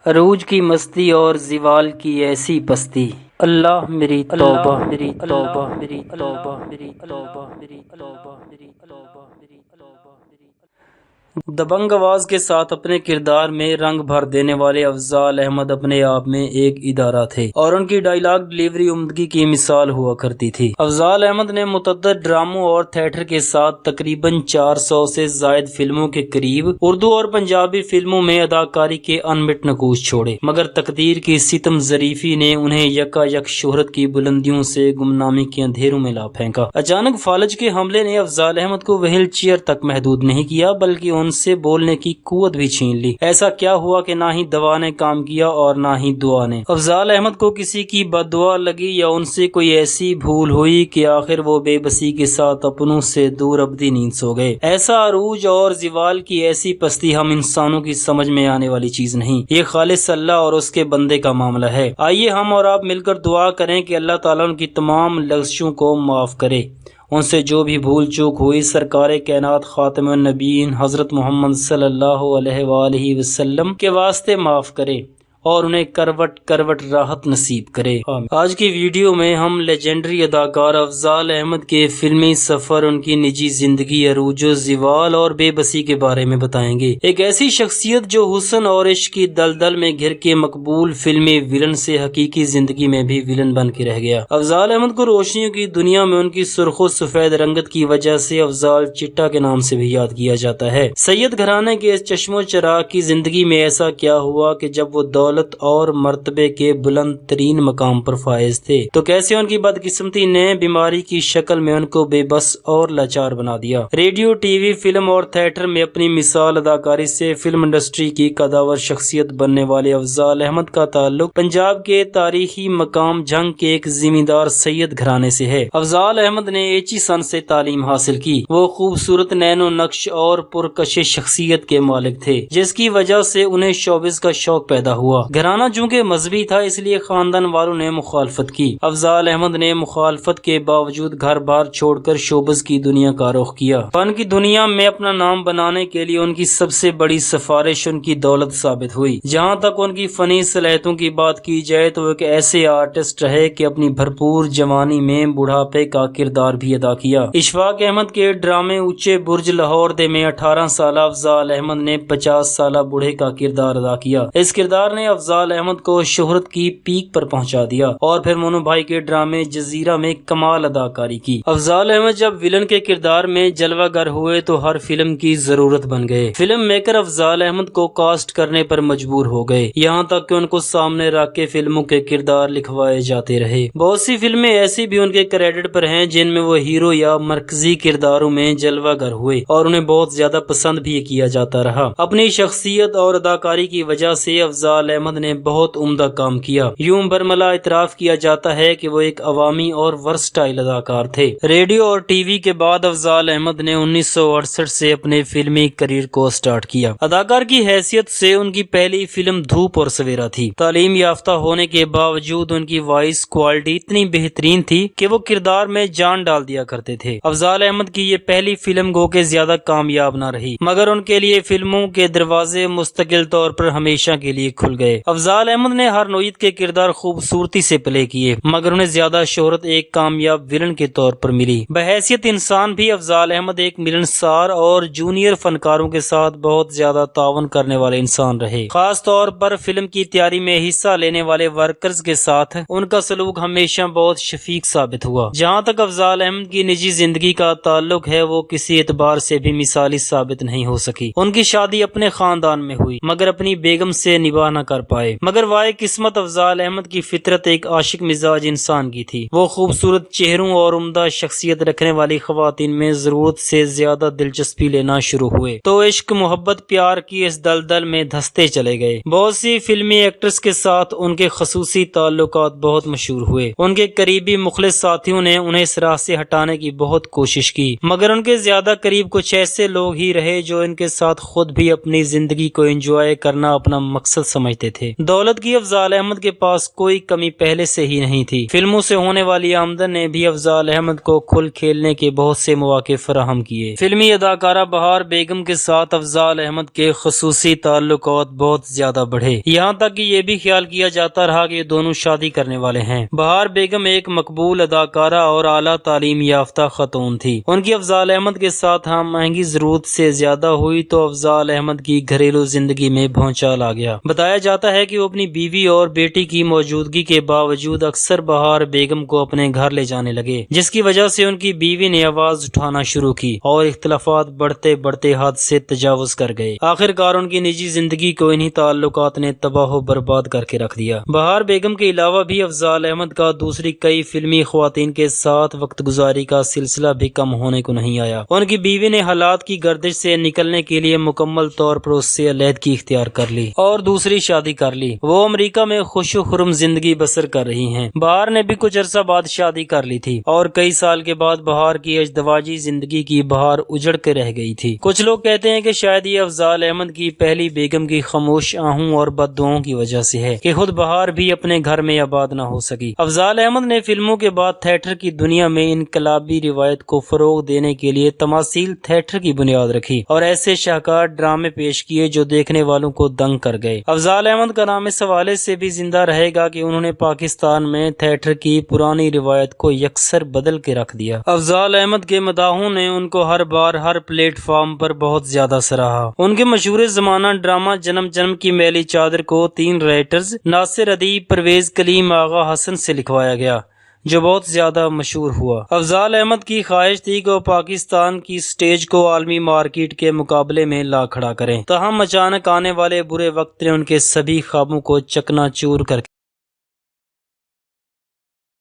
عروج کی مستی اور زوال کی ایسی پستی، اللہ میری توبہ میری توبہ میری توبہ میری توبہ میری توبہ میری توبہ میری توبہ میری دبنگ آواز کے ساتھ اپنے کردار میں رنگ بھر دینے والے افضال احمد اپنے آپ میں ایک ادارہ تھے اور ان کی ڈائیلاگ ڈیلیوری عمدگی کی مثال ہوا کرتی تھی۔ افضال احمد نے متعدد ڈراموں اور تھیٹر کے ساتھ تقریباً 400 سے زائد فلموں کے قریب اردو اور پنجابی فلموں میں اداکاری کے انمٹ نقوش چھوڑے، مگر تقدیر کی ستم ظریفی نے انہیں یکا یک شہرت کی بلندیوں سے گمنامی کے اندھیروں میں لا پھینکا۔ اچانک فالج کے حملے نے افضال احمد کو وہیل چیئر تک محدود نہیں کیا بلکہ ان سے بولنے کی قوت بھی چھین لی۔ ایسا کیا ہوا کہ نہ ہی دوا نے کام کیا اور نہ ہی دعا نے۔ افضال احمد کو کسی کی بد دعا لگی یا ان سے کوئی ایسی بھول ہوئی کہ آخر وہ بے بسی کے ساتھ اپنوں سے دور ابدی نیند سو گئے۔ ایسا عروج اور زوال کی ایسی پستی ہم انسانوں کی سمجھ میں آنے والی چیز نہیں، یہ خالص اللہ اور اس کے بندے کا معاملہ ہے۔ آئیے ہم اور آپ مل کر دعا کریں کہ اللہ تعالیٰ ان کی تمام لغزشوں کو معاف کرے، ان سے جو بھی بھول چوک ہوئی سرکار کائنات خاتم النبیین حضرت محمد صلی اللہ علیہ وآلہ وسلم کے واسطے معاف کرے اور انہیں کروٹ کروٹ راحت نصیب کرے۔ آج کی ویڈیو میں ہم لیجنڈری اداکار افضال احمد کے فلمی سفر، ان کی نجی زندگی، عروج و زوال اور بے بسی کے بارے میں بتائیں گے۔ ایک ایسی شخصیت جو حسن اور عشق کی دلدل میں گھر کے مقبول فلمی ویلن سے حقیقی زندگی میں بھی ویلن بن کے رہ گیا۔ افضال احمد کو روشنیوں کی دنیا میں ان کی سرخ و سفید رنگت کی وجہ سے افضال چٹا کے نام سے بھی یاد کیا جاتا ہے۔ سید گھرانے کے اس چشم و چراغ کی زندگی میں ایسا کیا ہوا کہ جب وہ دولت اور مرتبے کے بلند ترین مقام پر فائز تھے تو کیسے ان کی بدقسمتی نے بیماری کی شکل میں ان کو بے بس اور لاچار بنا دیا۔ ریڈیو، ٹی وی، فلم اور تھیٹر میں اپنی مثال اداکاری سے فلم انڈسٹری کی قداور شخصیت بننے والے افضال احمد کا تعلق پنجاب کے تاریخی مقام جھنگ کے ایک زمیندار سید گھرانے سے ہے۔ افضال احمد نے ایچی سن سے تعلیم حاصل کی۔ وہ خوبصورت نین و نقش اور پرکشش شخصیت کے مالک تھے جس کی وجہ سے انہیں شوبز کا شوق پیدا ہوا۔ گھرانہ چونکہ مذہبی تھا اس لیے خاندان والوں نے مخالفت کی۔ افضال احمد نے مخالفت کے باوجود گھر بار چھوڑ کر شوبز کی دنیا کا رخ کیا۔ فن کی دنیا میں اپنا نام بنانے کے لیے ان کی سب سے بڑی سفارش ان کی دولت ثابت ہوئی۔ جہاں تک ان کی فنی صلاحیتوں کی بات کی جائے تو ایک ایسے آرٹسٹ رہے کہ اپنی بھرپور جوانی میں بڑھاپے کا کردار بھی ادا کیا۔ اشفاق احمد کے ڈرامے اونچے برج لاہور دے میں 18 سالہ افضال احمد نے 50 سالہ بوڑھے کا کردار ادا کیا۔ اس کردار نے افضال احمد کو شہرت کی پیک پر پہنچا دیا اور پھر مونو بھائی کے ڈرامے جزیرہ میں کمال اداکاری کی۔ افضال احمد جب ویلن کے کردار میں جلوہ گر ہوئے تو ہر فلم کی ضرورت بن گئے۔ فلم میکر افضال احمد کو کاسٹ کرنے پر مجبور ہو گئے، یہاں تک کہ ان کو سامنے رکھ کے فلموں کے کردار لکھوائے جاتے رہے۔ بہت سی فلمیں ایسی بھی ان کے کریڈٹ پر ہیں جن میں وہ ہیرو یا مرکزی کرداروں میں جلوہ گر ہوئے اور انہیں بہت زیادہ پسند بھی کیا جاتا رہا۔ اپنی شخصیت اور اداکاری کی وجہ سے افضال احمد نے بہت عمدہ کام کیا۔ یوں برملا اعتراف کیا جاتا ہے کہ وہ ایک عوامی اور ورسٹائل اداکار تھے۔ ریڈیو اور ٹی وی کے بعد افضال احمد نے 1968 سے اپنے فلمی کریئر کو سٹارٹ کیا۔ اداکار کی حیثیت سے ان کی پہلی فلم دھوپ اور سویرا تھی۔ تعلیم یافتہ ہونے کے باوجود ان کی وائس کوالٹی اتنی بہترین تھی کہ وہ کردار میں جان ڈال دیا کرتے تھے۔ افضال احمد کی یہ پہلی فلم گو کہ زیادہ کامیاب نہ رہی مگر ان کے لیے فلموں کے دروازے مستقل طور پر ہمیشہ کے لیے کھل گئے۔ افضال احمد نے ہر نوعیت کے کردار خوبصورتی سے پلے کیے مگر انہیں زیادہ شہرت ایک کامیاب ویلن کے طور پر ملی۔ بحیثیت انسان بھی افضال احمد ایک ملنسار اور جونیئر فنکاروں کے ساتھ بہت زیادہ تعاون کرنے والے انسان رہے۔ خاص طور پر فلم کی تیاری میں حصہ لینے والے ورکرز کے ساتھ ان کا سلوک ہمیشہ بہت شفیق ثابت ہوا۔ جہاں تک افضال احمد کی نجی زندگی کا تعلق ہے وہ کسی اعتبار سے بھی مثالی ثابت نہیں ہو سکی۔ ان کی شادی اپنے خاندان میں ہوئی مگر اپنی بیگم سے نباہ نہ کر کر پائے، مگر وائے قسمت افضال احمد کی فطرت ایک عاشق مزاج انسان کی تھی۔ وہ خوبصورت چہروں اور عمدہ شخصیت رکھنے والی خواتین میں ضرورت سے زیادہ دلچسپی لینا شروع ہوئے تو عشق محبت پیار کی اس دلدل میں دھستے چلے گئے۔ بہت سی فلمی ایکٹرز کے ساتھ ان کے خصوصی تعلقات بہت مشہور ہوئے۔ ان کے قریبی مخلص ساتھیوں نے انہیں اس راہ سے ہٹانے کی بہت کوشش کی، مگر ان کے زیادہ قریب کچھ ایسے لوگ ہی رہے جو ان کے ساتھ خود بھی اپنی زندگی کو انجوائے کرنا اپنا مقصد سمجھتے تھے۔ دولت کی افضال احمد کے پاس کوئی کمی پہلے سے ہی نہیں تھی۔ فلموں سے ہونے والی آمدن نے بھی افضال احمد کو کھل کھیلنے کے بہت سے مواقع فراہم کیے۔ فلمی اداکارہ بہار بیگم کے ساتھ افضال احمد کے خصوصی تعلقات بہت زیادہ بڑھے، یہاں تک کہ یہ بھی خیال کیا جاتا رہا کہ یہ دونوں شادی کرنے والے ہیں۔ بہار بیگم ایک مقبول اداکارہ اور اعلیٰ تعلیم یافتہ خاتون تھی۔ ان کی افضال احمد کے ساتھ ہم آہنگی ضرورت سے زیادہ ہوئی تو افضال احمد کی گھریلو زندگی میں بھونچال آ گیا۔ بتایا جاتا ہے کہ وہ اپنی بیوی اور بیٹی کی موجودگی کے باوجود اکثر بہار بیگم کو اپنے گھر لے جانے لگے، جس کی وجہ سے ان کی بیوی نے آواز اٹھانا شروع کی اور اختلافات بڑھتے بڑھتے حد سے تجاوز کر گئے۔ آخرکار ان کی نجی زندگی کو انہی تعلقات نے تباہ و برباد کر کے رکھ دیا۔ بہار بیگم کے علاوہ بھی افضال احمد کا دوسری کئی فلمی خواتین کے ساتھ وقت گزاری کا سلسلہ بھی کم ہونے کو نہیں آیا۔ ان کی بیوی نے حالات کی گردش سے نکلنے کے لیے مکمل طور پر اس سے علیحدگی اختیار کر لی اور دوسری شادی کر لی۔ وہ امریکہ میں خوش و خرم زندگی بسر کر رہی ہیں۔ بہار نے بھی کچھ عرصہ بعد شادی کر لی تھی اور کئی سال کے بعد بہار کی ازدواجی زندگی کی بہار اجڑ کے رہ گئی تھی۔ کچھ لوگ کہتے ہیں کہ شاید یہ افضال احمد کی پہلی بیگم کی خاموش آہوں اور بددعاؤں کی وجہ سے ہے کہ خود بہار بھی اپنے گھر میں آباد نہ ہو سکی۔ افضال احمد نے فلموں کے بعد تھیٹر کی دنیا میں انقلابی روایت کو فروغ دینے کے لیے تماثیل تھیٹر کی بنیاد رکھی اور ایسے شاہکار ڈرامے پیش کیے جو دیکھنے والوں کو دنگ کر گئے۔ افضال احمد کا نام اس حوالے سے بھی زندہ رہے گا کہ انہوں نے پاکستان میں تھیٹر کی پرانی روایت کو یکسر بدل کے رکھ دیا۔ افضال احمد کے مداحوں نے ان کو ہر بار ہر پلیٹ فارم پر بہت زیادہ سراہا۔ ان کے مشہور زمانہ ڈرامہ جنم جنم کی میلی چادر کو 3 رائٹرز ناصر ادیب، پرویز کلیم، آغا حسن سے لکھوایا گیا جو بہت زیادہ مشہور ہوا۔ افضال احمد کی خواہش تھی کہ وہ پاکستان کی سٹیج کو عالمی مارکیٹ کے مقابلے میں لا کھڑا کریں، تاہم اچانک آنے والے برے وقت نے ان کے سبھی خوابوں کو چکنا چور کر